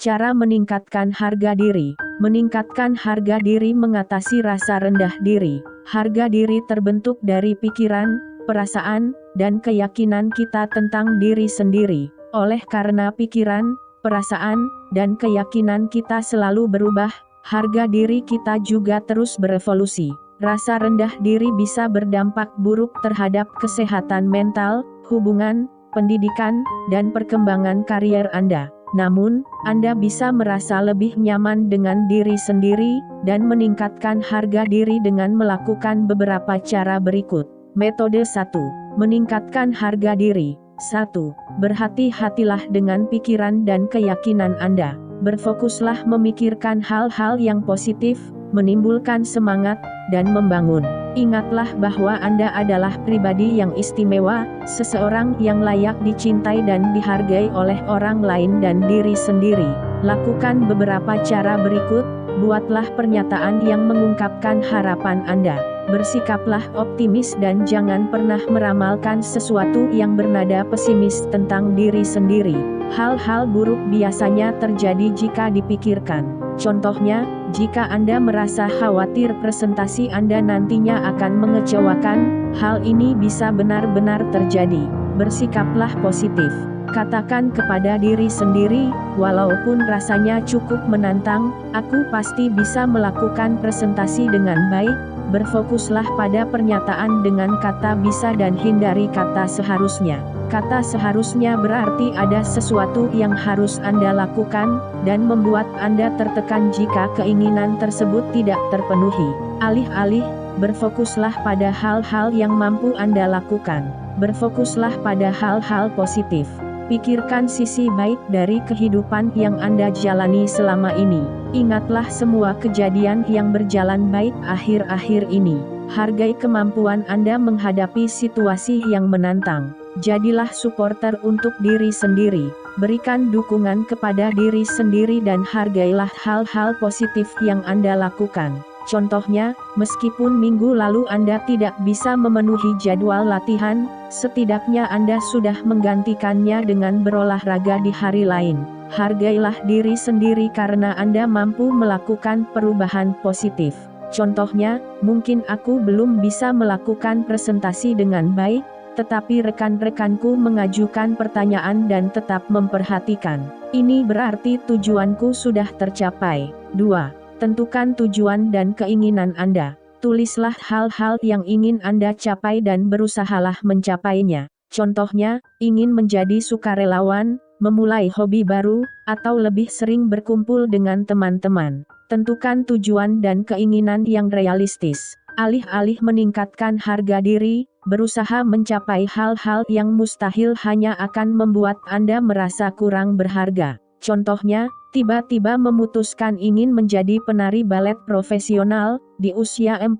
Cara meningkatkan harga diri. Meningkatkan harga diri mengatasi rasa rendah diri. Harga diri terbentuk dari pikiran, perasaan, dan keyakinan kita tentang diri sendiri. Oleh karena pikiran, perasaan, dan keyakinan kita selalu berubah, harga diri kita juga terus berevolusi. Rasa rendah diri bisa berdampak buruk terhadap kesehatan mental, hubungan, pendidikan, dan perkembangan karier Anda. Namun, Anda bisa merasa lebih nyaman dengan diri sendiri, dan meningkatkan harga diri dengan melakukan beberapa cara berikut. Metode 1. Meningkatkan harga diri. 1. Berhati-hatilah dengan pikiran dan keyakinan Anda. Berfokuslah memikirkan hal-hal yang positif, menimbulkan semangat, dan membangun. Ingatlah bahwa Anda adalah pribadi yang istimewa, seseorang yang layak dicintai dan dihargai oleh orang lain dan diri sendiri. Lakukan beberapa cara berikut. Buatlah pernyataan yang mengungkapkan harapan Anda. Bersikaplah optimis dan jangan pernah meramalkan sesuatu yang bernada pesimis tentang diri sendiri. Hal-hal buruk biasanya terjadi jika dipikirkan. Contohnya, jika Anda merasa khawatir presentasi Anda nantinya akan mengecewakan, hal ini bisa benar-benar terjadi. Bersikaplah positif. Katakan kepada diri sendiri, walaupun rasanya cukup menantang, aku pasti bisa melakukan presentasi dengan baik. Berfokuslah pada pernyataan dengan kata bisa dan hindari kata seharusnya. Kata seharusnya berarti ada sesuatu yang harus Anda lakukan, dan membuat Anda tertekan jika keinginan tersebut tidak terpenuhi. Alih-alih, berfokuslah pada hal-hal yang mampu Anda lakukan. Berfokuslah pada hal-hal positif. Pikirkan sisi baik dari kehidupan yang Anda jalani selama ini. Ingatlah semua kejadian yang berjalan baik akhir-akhir ini. Hargai kemampuan Anda menghadapi situasi yang menantang. Jadilah supporter untuk diri sendiri. Berikan dukungan kepada diri sendiri dan hargailah hal-hal positif yang Anda lakukan. Contohnya, meskipun minggu lalu Anda tidak bisa memenuhi jadwal latihan, setidaknya Anda sudah menggantikannya dengan berolahraga di hari lain. Hargailah diri sendiri karena Anda mampu melakukan perubahan positif. Contohnya, mungkin aku belum bisa melakukan presentasi dengan baik, tetapi rekan-rekanku mengajukan pertanyaan dan tetap memperhatikan. Ini berarti tujuanku sudah tercapai. 2. Tentukan tujuan dan keinginan Anda. Tulislah hal-hal yang ingin Anda capai dan berusahalah mencapainya. Contohnya, ingin menjadi sukarelawan, memulai hobi baru, atau lebih sering berkumpul dengan teman-teman. Tentukan tujuan dan keinginan yang realistis. Alih-alih meningkatkan harga diri, berusaha mencapai hal-hal yang mustahil hanya akan membuat Anda merasa kurang berharga. Contohnya, tiba-tiba memutuskan ingin menjadi penari balet profesional, di usia 40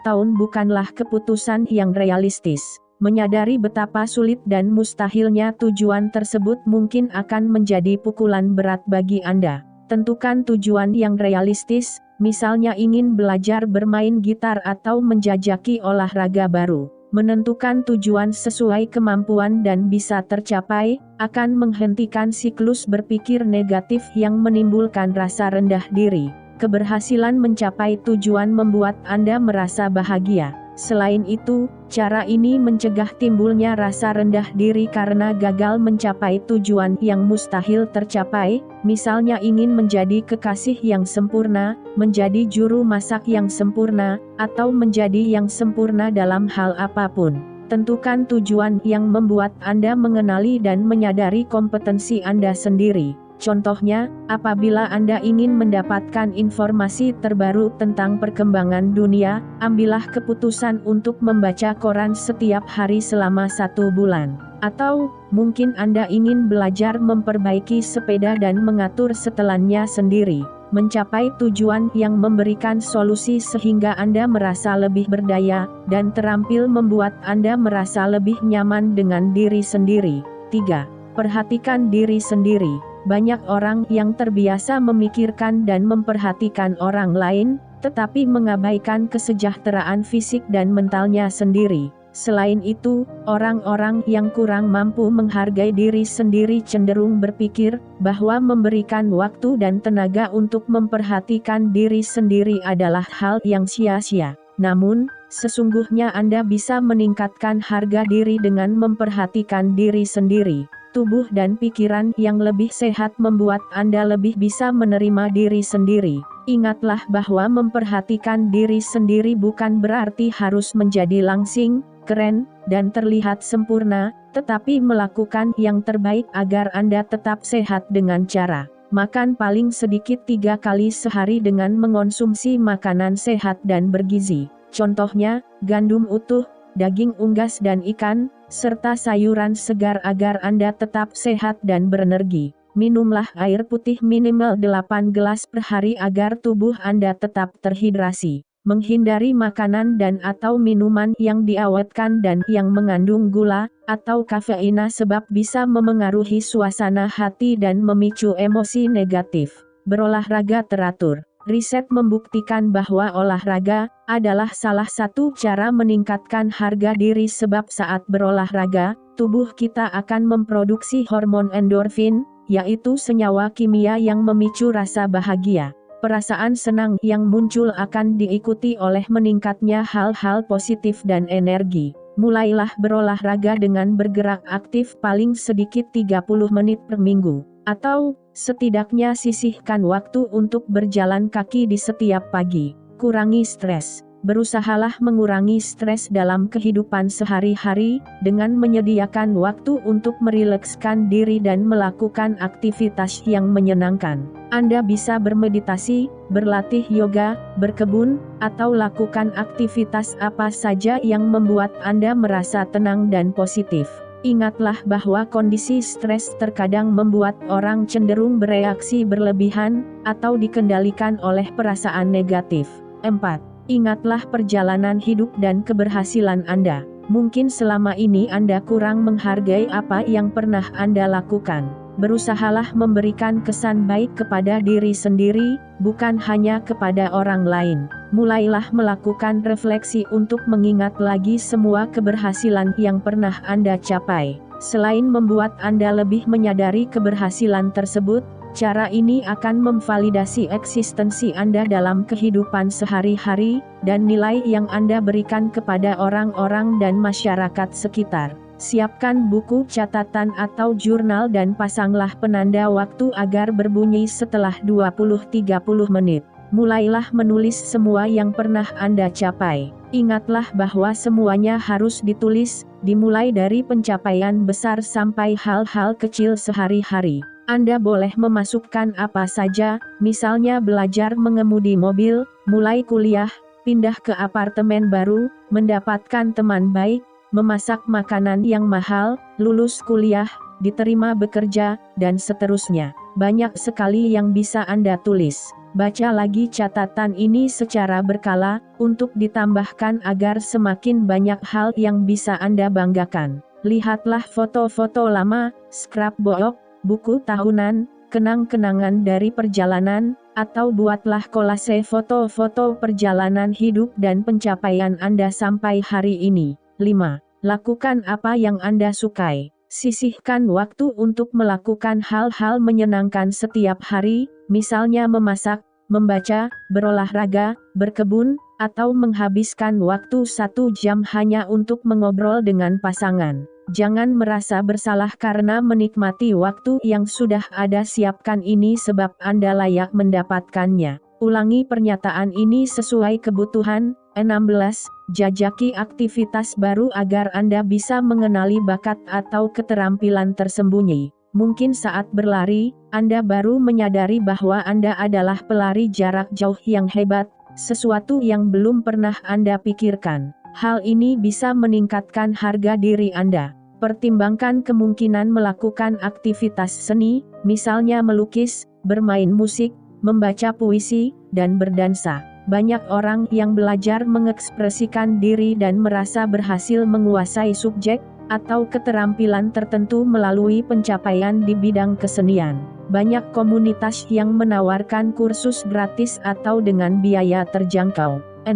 tahun bukanlah keputusan yang realistis. Menyadari betapa sulit dan mustahilnya tujuan tersebut mungkin akan menjadi pukulan berat bagi Anda. Tentukan tujuan yang realistis, misalnya ingin belajar bermain gitar atau menjajaki olahraga baru. Menentukan tujuan sesuai kemampuan dan bisa tercapai, akan menghentikan siklus berpikir negatif yang menimbulkan rasa rendah diri. Keberhasilan mencapai tujuan membuat Anda merasa bahagia. Selain itu, cara ini mencegah timbulnya rasa rendah diri karena gagal mencapai tujuan yang mustahil tercapai, misalnya ingin menjadi kekasih yang sempurna, menjadi juru masak yang sempurna, atau menjadi yang sempurna dalam hal apapun. Tentukan tujuan yang membuat Anda mengenali dan menyadari kompetensi Anda sendiri. Contohnya, apabila Anda ingin mendapatkan informasi terbaru tentang perkembangan dunia, ambillah keputusan untuk membaca koran setiap hari selama 1 bulan. Atau, mungkin Anda ingin belajar memperbaiki sepeda dan mengatur setelannya sendiri. Mencapai tujuan yang memberikan solusi sehingga Anda merasa lebih berdaya, dan terampil membuat Anda merasa lebih nyaman dengan diri sendiri. 3. Perhatikan diri sendiri. Banyak orang yang terbiasa memikirkan dan memperhatikan orang lain, tetapi mengabaikan kesejahteraan fisik dan mentalnya sendiri. Selain itu, orang-orang yang kurang mampu menghargai diri sendiri cenderung berpikir bahwa memberikan waktu dan tenaga untuk memperhatikan diri sendiri adalah hal yang sia-sia. Namun, sesungguhnya Anda bisa meningkatkan harga diri dengan memperhatikan diri sendiri. Tubuh dan pikiran yang lebih sehat membuat Anda lebih bisa menerima diri sendiri. Ingatlah bahwa memperhatikan diri sendiri bukan berarti harus menjadi langsing, keren, dan terlihat sempurna, tetapi melakukan yang terbaik agar Anda tetap sehat dengan cara makan paling sedikit 3 kali sehari dengan mengonsumsi makanan sehat dan bergizi. Contohnya, gandum utuh, daging unggas dan ikan, serta sayuran segar agar Anda tetap sehat dan berenergi. Minumlah air putih minimal 8 gelas per hari agar tubuh Anda tetap terhidrasi. Menghindari makanan dan atau minuman yang diawetkan dan yang mengandung gula atau kafeina sebab bisa memengaruhi suasana hati dan memicu emosi negatif. Berolahraga teratur. Riset membuktikan bahwa olahraga adalah salah satu cara meningkatkan harga diri sebab saat berolahraga, tubuh kita akan memproduksi hormon endorfin, yaitu senyawa kimia yang memicu rasa bahagia. Perasaan senang yang muncul akan diikuti oleh meningkatnya hal-hal positif dan energi. Mulailah berolahraga dengan bergerak aktif paling sedikit 30 menit per minggu. Atau, setidaknya sisihkan waktu untuk berjalan kaki di setiap pagi. Kurangi stres. Berusahalah mengurangi stres dalam kehidupan sehari-hari, dengan menyediakan waktu untuk merilekskan diri dan melakukan aktivitas yang menyenangkan. Anda bisa bermeditasi, berlatih yoga, berkebun, atau lakukan aktivitas apa saja yang membuat Anda merasa tenang dan positif. Ingatlah bahwa kondisi stres terkadang membuat orang cenderung bereaksi berlebihan, atau dikendalikan oleh perasaan negatif. 4. Ingatlah perjalanan hidup dan keberhasilan Anda. Mungkin selama ini Anda kurang menghargai apa yang pernah Anda lakukan. Berusahalah memberikan kesan baik kepada diri sendiri, bukan hanya kepada orang lain. Mulailah melakukan refleksi untuk mengingat lagi semua keberhasilan yang pernah Anda capai. Selain membuat Anda lebih menyadari keberhasilan tersebut, cara ini akan memvalidasi eksistensi Anda dalam kehidupan sehari-hari, dan nilai yang Anda berikan kepada orang-orang dan masyarakat sekitar. Siapkan buku catatan atau jurnal dan pasanglah penanda waktu agar berbunyi setelah 20-30 menit. Mulailah menulis semua yang pernah Anda capai. Ingatlah bahwa semuanya harus ditulis, dimulai dari pencapaian besar sampai hal-hal kecil sehari-hari. Anda boleh memasukkan apa saja, misalnya belajar mengemudi mobil, mulai kuliah, pindah ke apartemen baru, mendapatkan teman baik, memasak makanan yang mahal, lulus kuliah, diterima bekerja, dan seterusnya. Banyak sekali yang bisa Anda tulis. Baca lagi catatan ini secara berkala, untuk ditambahkan agar semakin banyak hal yang bisa Anda banggakan. Lihatlah foto-foto lama, scrapbook, buku tahunan, kenang-kenangan dari perjalanan, atau buatlah kolase foto-foto perjalanan hidup dan pencapaian Anda sampai hari ini. 5. Lakukan apa yang Anda sukai. Sisihkan waktu untuk melakukan hal-hal menyenangkan setiap hari, misalnya memasak, membaca, berolahraga, berkebun, atau menghabiskan waktu 1 jam hanya untuk mengobrol dengan pasangan. Jangan merasa bersalah karena menikmati waktu yang sudah ada. Siapkan ini sebab Anda layak mendapatkannya. Ulangi pernyataan ini sesuai kebutuhan. 16. Jajaki aktivitas baru agar Anda bisa mengenali bakat atau keterampilan tersembunyi. Mungkin saat berlari, Anda baru menyadari bahwa Anda adalah pelari jarak jauh yang hebat, sesuatu yang belum pernah Anda pikirkan. Hal ini bisa meningkatkan harga diri Anda. Pertimbangkan kemungkinan melakukan aktivitas seni, misalnya melukis, bermain musik, membaca puisi, dan berdansa. Banyak orang yang belajar mengekspresikan diri dan merasa berhasil menguasai subjek atau keterampilan tertentu melalui pencapaian di bidang kesenian. Banyak komunitas yang menawarkan kursus gratis atau dengan biaya terjangkau. 6.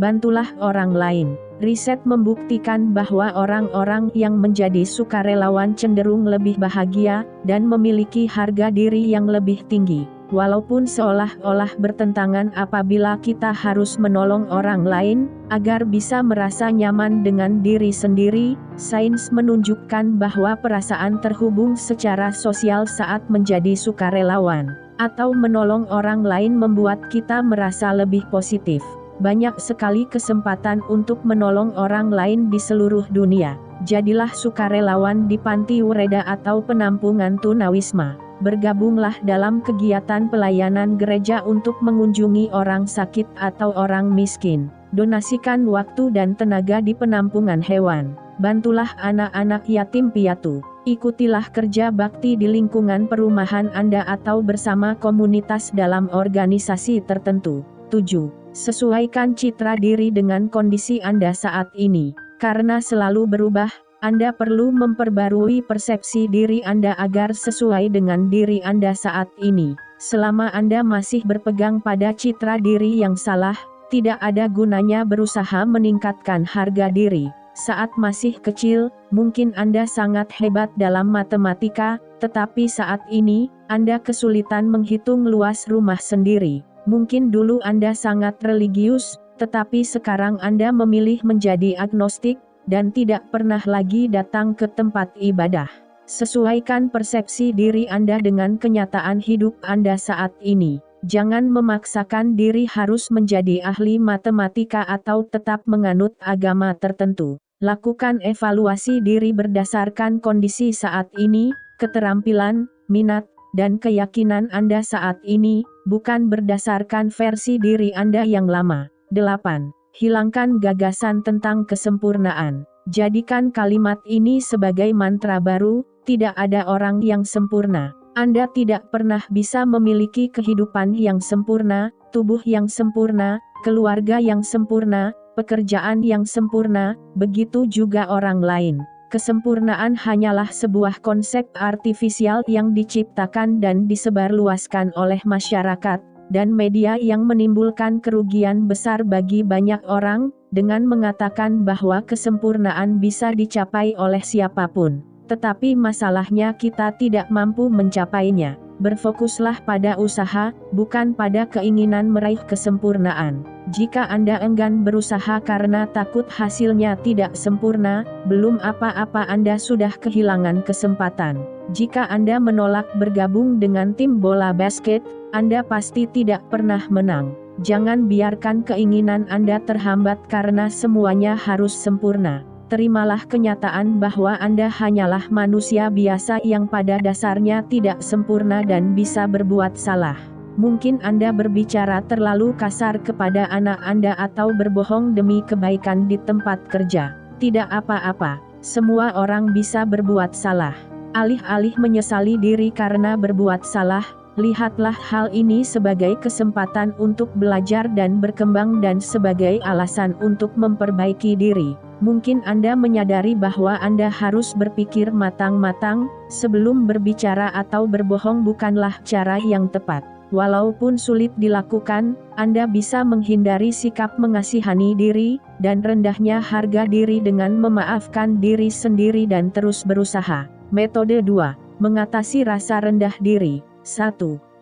Bantulah orang lain. Riset membuktikan bahwa orang-orang yang menjadi sukarelawan cenderung lebih bahagia dan memiliki harga diri yang lebih tinggi. Walaupun seolah-olah bertentangan apabila kita harus menolong orang lain agar bisa merasa nyaman dengan diri sendiri, sains menunjukkan bahwa perasaan terhubung secara sosial saat menjadi sukarelawan atau menolong orang lain membuat kita merasa lebih positif. Banyak sekali kesempatan untuk menolong orang lain di seluruh dunia. Jadilah sukarelawan di panti ureda atau penampungan tunawisma. Bergabunglah dalam kegiatan pelayanan gereja untuk mengunjungi orang sakit atau orang miskin. Donasikan waktu dan tenaga di penampungan hewan. Bantulah anak-anak yatim piatu. Ikutilah kerja bakti di lingkungan perumahan Anda atau bersama komunitas dalam organisasi tertentu. 7. Sesuaikan citra diri dengan kondisi Anda saat ini. Karena selalu berubah, Anda perlu memperbarui persepsi diri Anda agar sesuai dengan diri Anda saat ini. Selama Anda masih berpegang pada citra diri yang salah, tidak ada gunanya berusaha meningkatkan harga diri. Saat masih kecil, mungkin Anda sangat hebat dalam matematika, tetapi saat ini, Anda kesulitan menghitung luas rumah sendiri. Mungkin dulu Anda sangat religius, tetapi sekarang Anda memilih menjadi agnostik, dan tidak pernah lagi datang ke tempat ibadah. Sesuaikan persepsi diri Anda dengan kenyataan hidup Anda saat ini. Jangan memaksakan diri harus menjadi ahli matematika atau tetap menganut agama tertentu. Lakukan evaluasi diri berdasarkan kondisi saat ini, keterampilan, minat, dan keyakinan Anda saat ini, bukan berdasarkan versi diri Anda yang lama. 8. Hilangkan gagasan tentang kesempurnaan. Jadikan kalimat ini sebagai mantra baru, tidak ada orang yang sempurna. Anda tidak pernah bisa memiliki kehidupan yang sempurna, tubuh yang sempurna, keluarga yang sempurna, pekerjaan yang sempurna, begitu juga orang lain. Kesempurnaan hanyalah sebuah konsep artifisial yang diciptakan dan disebarluaskan oleh masyarakat dan media yang menimbulkan kerugian besar bagi banyak orang, dengan mengatakan bahwa kesempurnaan bisa dicapai oleh siapapun. Tetapi masalahnya kita tidak mampu mencapainya. Berfokuslah pada usaha, bukan pada keinginan meraih kesempurnaan. Jika Anda enggan berusaha karena takut hasilnya tidak sempurna, belum apa-apa Anda sudah kehilangan kesempatan. Jika Anda menolak bergabung dengan tim bola basket, Anda pasti tidak pernah menang. Jangan biarkan keinginan Anda terhambat karena semuanya harus sempurna. Terimalah kenyataan bahwa Anda hanyalah manusia biasa yang pada dasarnya tidak sempurna dan bisa berbuat salah. Mungkin Anda berbicara terlalu kasar kepada anak Anda atau berbohong demi kebaikan di tempat kerja. Tidak apa-apa, semua orang bisa berbuat salah. Alih-alih menyesali diri karena berbuat salah, lihatlah hal ini sebagai kesempatan untuk belajar dan berkembang dan sebagai alasan untuk memperbaiki diri. Mungkin Anda menyadari bahwa Anda harus berpikir matang-matang, sebelum berbicara atau berbohong bukanlah cara yang tepat. Walaupun sulit dilakukan, Anda bisa menghindari sikap mengasihani diri, dan rendahnya harga diri dengan memaafkan diri sendiri dan terus berusaha. Metode 2. Mengatasi rasa rendah diri. 1.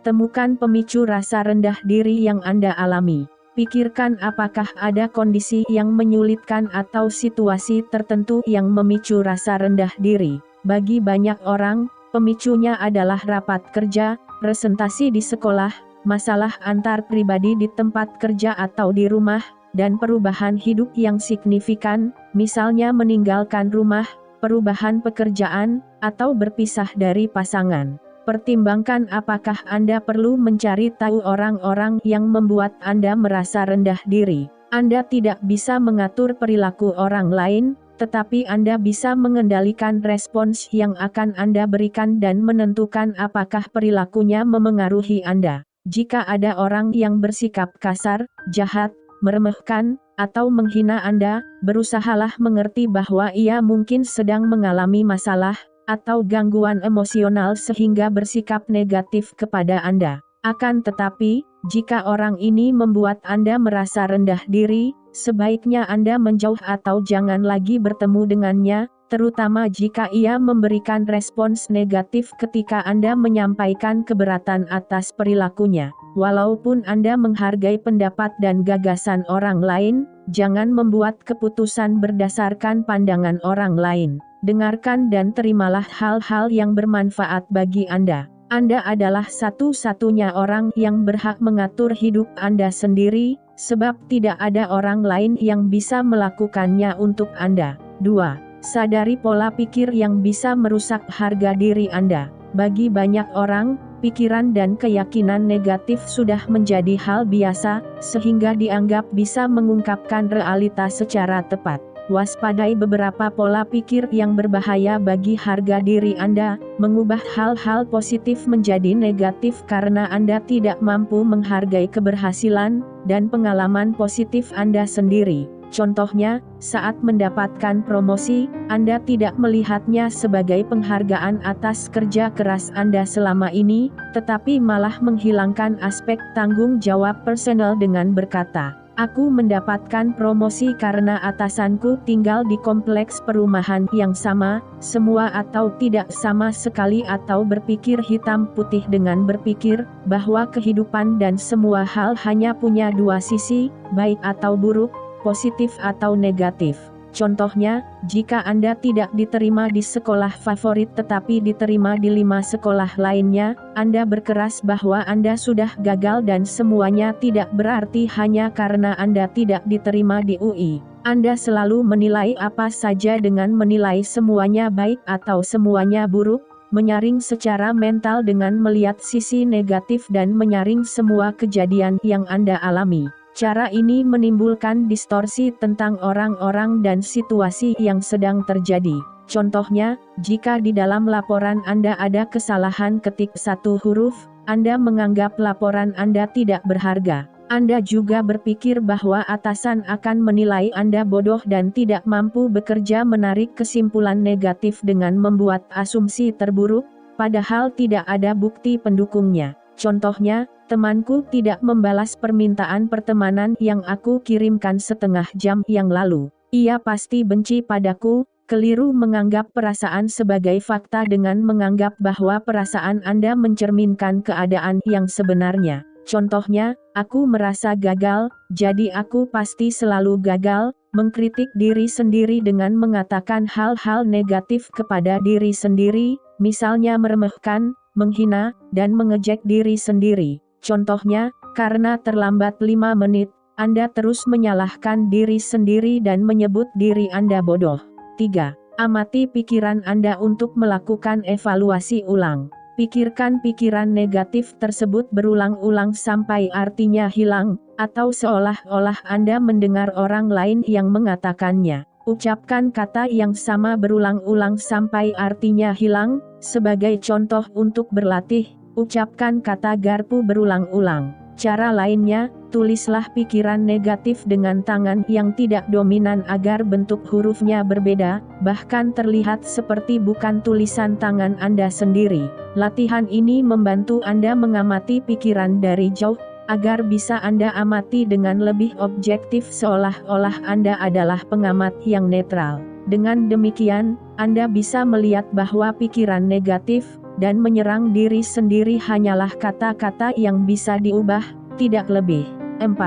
Temukan pemicu rasa rendah diri yang Anda alami. Pikirkan apakah ada kondisi yang menyulitkan atau situasi tertentu yang memicu rasa rendah diri. Bagi banyak orang, pemicunya adalah rapat kerja, presentasi di sekolah, masalah antar pribadi di tempat kerja atau di rumah, dan perubahan hidup yang signifikan, misalnya meninggalkan rumah, perubahan pekerjaan, atau berpisah dari pasangan. Pertimbangkan apakah Anda perlu mencari tahu orang-orang yang membuat Anda merasa rendah diri. Anda tidak bisa mengatur perilaku orang lain, tetapi Anda bisa mengendalikan respons yang akan Anda berikan dan menentukan apakah perilakunya memengaruhi Anda. Jika ada orang yang bersikap kasar, jahat, meremehkan, atau menghina Anda, berusahalah mengerti bahwa ia mungkin sedang mengalami masalah atau gangguan emosional sehingga bersikap negatif kepada Anda. Akan tetapi, jika orang ini membuat Anda merasa rendah diri, sebaiknya Anda menjauh atau jangan lagi bertemu dengannya, terutama jika ia memberikan respons negatif ketika Anda menyampaikan keberatan atas perilakunya. Walaupun Anda menghargai pendapat dan gagasan orang lain, jangan membuat keputusan berdasarkan pandangan orang lain. Dengarkan dan terimalah hal-hal yang bermanfaat bagi Anda. Anda adalah satu-satunya orang yang berhak mengatur hidup Anda sendiri, sebab tidak ada orang lain yang bisa melakukannya untuk Anda. 2. Sadari pola pikir yang bisa merusak harga diri Anda. Bagi banyak orang, pikiran dan keyakinan negatif sudah menjadi hal biasa, sehingga dianggap bisa mengungkapkan realitas secara tepat. Waspadai beberapa pola pikir yang berbahaya bagi harga diri Anda, mengubah hal-hal positif menjadi negatif karena Anda tidak mampu menghargai keberhasilan dan pengalaman positif Anda sendiri. Contohnya, saat mendapatkan promosi, Anda tidak melihatnya sebagai penghargaan atas kerja keras Anda selama ini, tetapi malah menghilangkan aspek tanggung jawab personal dengan berkata, "Aku mendapatkan promosi karena atasanku tinggal di kompleks perumahan yang sama, semua atau tidak sama sekali," atau berpikir hitam putih dengan berpikir bahwa kehidupan dan semua hal hanya punya dua sisi, baik atau buruk, positif atau negatif. Contohnya, jika Anda tidak diterima di sekolah favorit tetapi diterima di 5 sekolah lainnya, Anda berkeras bahwa Anda sudah gagal dan semuanya tidak berarti hanya karena Anda tidak diterima di UI. Anda selalu menilai apa saja dengan menilai semuanya baik atau semuanya buruk, menyaring secara mental dengan melihat sisi negatif dan menyaring semua kejadian yang Anda alami. Cara ini menimbulkan distorsi tentang orang-orang dan situasi yang sedang terjadi. Contohnya, jika di dalam laporan Anda ada kesalahan ketik satu huruf, Anda menganggap laporan Anda tidak berharga. Anda juga berpikir bahwa atasan akan menilai Anda bodoh dan tidak mampu bekerja, menarik kesimpulan negatif dengan membuat asumsi terburuk, padahal tidak ada bukti pendukungnya. Contohnya, temanku tidak membalas permintaan pertemanan yang aku kirimkan setengah jam yang lalu. Ia pasti benci padaku. Keliru menganggap perasaan sebagai fakta dengan menganggap bahwa perasaan Anda mencerminkan keadaan yang sebenarnya. Contohnya, aku merasa gagal, jadi aku pasti selalu gagal. Mengkritik diri sendiri dengan mengatakan hal-hal negatif kepada diri sendiri, misalnya meremehkan, menghina, dan mengejek diri sendiri. Contohnya, karena terlambat 5 menit, Anda terus menyalahkan diri sendiri dan menyebut diri Anda bodoh. 3. Amati pikiran Anda untuk melakukan evaluasi ulang. Pikirkan pikiran negatif tersebut berulang-ulang sampai artinya hilang, atau seolah-olah Anda mendengar orang lain yang mengatakannya. Ucapkan kata yang sama berulang-ulang sampai artinya hilang. Sebagai contoh untuk berlatih, ucapkan kata garpu berulang-ulang. Cara lainnya, tulislah pikiran negatif dengan tangan yang tidak dominan agar bentuk hurufnya berbeda, bahkan terlihat seperti bukan tulisan tangan Anda sendiri. Latihan ini membantu Anda mengamati pikiran dari jauh, agar bisa Anda amati dengan lebih objektif seolah-olah Anda adalah pengamat yang netral. Dengan demikian, Anda bisa melihat bahwa pikiran negatif dan menyerang diri sendiri hanyalah kata-kata yang bisa diubah, tidak lebih. 4.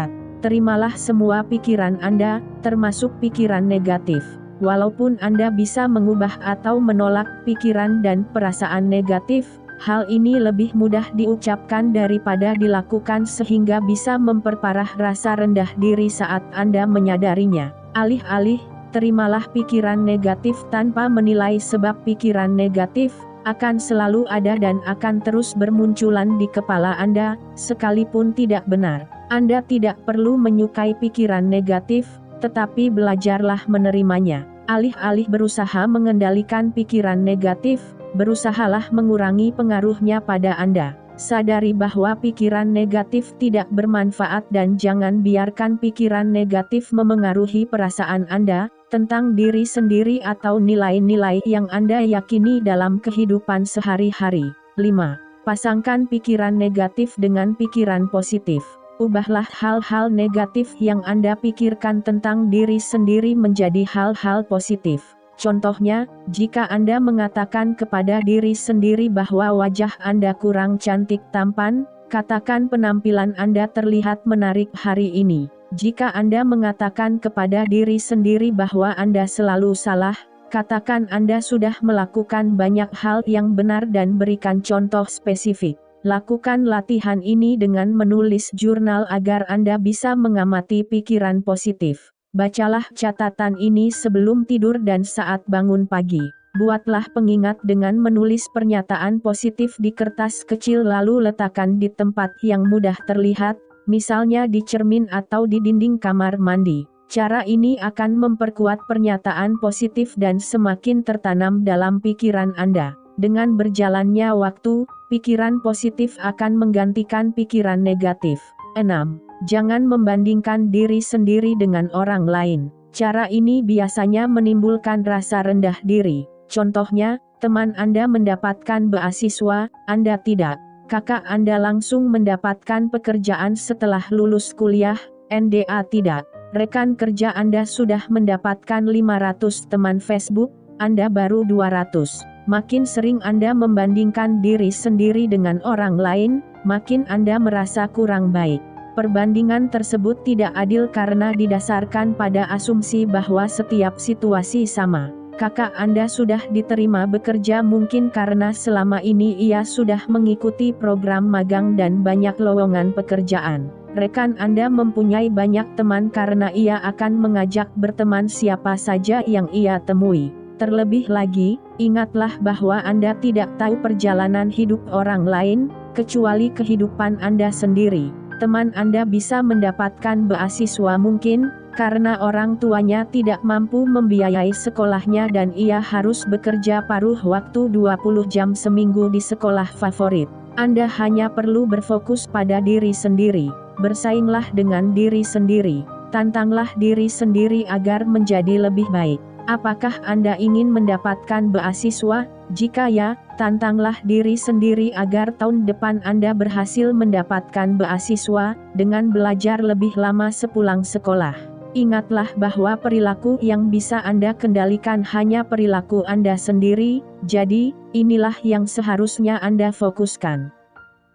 Terimalah semua pikiran Anda, termasuk pikiran negatif. Walaupun Anda bisa mengubah atau menolak pikiran dan perasaan negatif, hal ini lebih mudah diucapkan daripada dilakukan sehingga bisa memperparah rasa rendah diri saat Anda menyadarinya. Alih-alih, terimalah pikiran negatif tanpa menilai, sebab pikiran negatif akan selalu ada dan akan terus bermunculan di kepala Anda, sekalipun tidak benar. Anda tidak perlu menyukai pikiran negatif, tetapi belajarlah menerimanya. Alih-alih berusaha mengendalikan pikiran negatif, berusahalah mengurangi pengaruhnya pada Anda. Sadari bahwa pikiran negatif tidak bermanfaat dan jangan biarkan pikiran negatif memengaruhi perasaan Anda tentang diri sendiri atau nilai-nilai yang Anda yakini dalam kehidupan sehari-hari. 5. Pasangkan pikiran negatif dengan pikiran positif. Ubahlah hal-hal negatif yang Anda pikirkan tentang diri sendiri menjadi hal-hal positif. Contohnya, jika Anda mengatakan kepada diri sendiri bahwa wajah Anda kurang cantik tampan, katakan penampilan Anda terlihat menarik hari ini. Jika Anda mengatakan kepada diri sendiri bahwa Anda selalu salah, katakan Anda sudah melakukan banyak hal yang benar dan berikan contoh spesifik. Lakukan latihan ini dengan menulis jurnal agar Anda bisa mengamati pikiran positif. Bacalah catatan ini sebelum tidur dan saat bangun pagi. Buatlah pengingat dengan menulis pernyataan positif di kertas kecil lalu letakkan di tempat yang mudah terlihat, misalnya di cermin atau di dinding kamar mandi. Cara ini akan memperkuat pernyataan positif dan semakin tertanam dalam pikiran Anda. Dengan berjalannya waktu, pikiran positif akan menggantikan pikiran negatif. 6. Jangan membandingkan diri sendiri dengan orang lain. Cara ini biasanya menimbulkan rasa rendah diri. Contohnya, teman Anda mendapatkan beasiswa, Anda tidak. Kakak Anda langsung mendapatkan pekerjaan setelah lulus kuliah, Anda tidak. Rekan kerja Anda sudah mendapatkan 500 teman Facebook, Anda baru 200. Makin sering Anda membandingkan diri sendiri dengan orang lain, makin Anda merasa kurang baik. Perbandingan tersebut tidak adil karena didasarkan pada asumsi bahwa setiap situasi sama. Kakak Anda sudah diterima bekerja mungkin karena selama ini ia sudah mengikuti program magang dan banyak lowongan pekerjaan. Rekan Anda mempunyai banyak teman karena ia akan mengajak berteman siapa saja yang ia temui. Terlebih lagi, ingatlah bahwa Anda tidak tahu perjalanan hidup orang lain, kecuali kehidupan Anda sendiri. Teman Anda bisa mendapatkan beasiswa mungkin, karena orang tuanya tidak mampu membiayai sekolahnya dan ia harus bekerja paruh waktu 20 jam seminggu di sekolah favorit. Anda hanya perlu berfokus pada diri sendiri. Bersainglah dengan diri sendiri. Tantanglah diri sendiri agar menjadi lebih baik. Apakah Anda ingin mendapatkan beasiswa? Jika ya, tantanglah diri sendiri agar tahun depan Anda berhasil mendapatkan beasiswa, dengan belajar lebih lama sepulang sekolah. Ingatlah bahwa perilaku yang bisa Anda kendalikan hanya perilaku Anda sendiri, jadi, inilah yang seharusnya Anda fokuskan.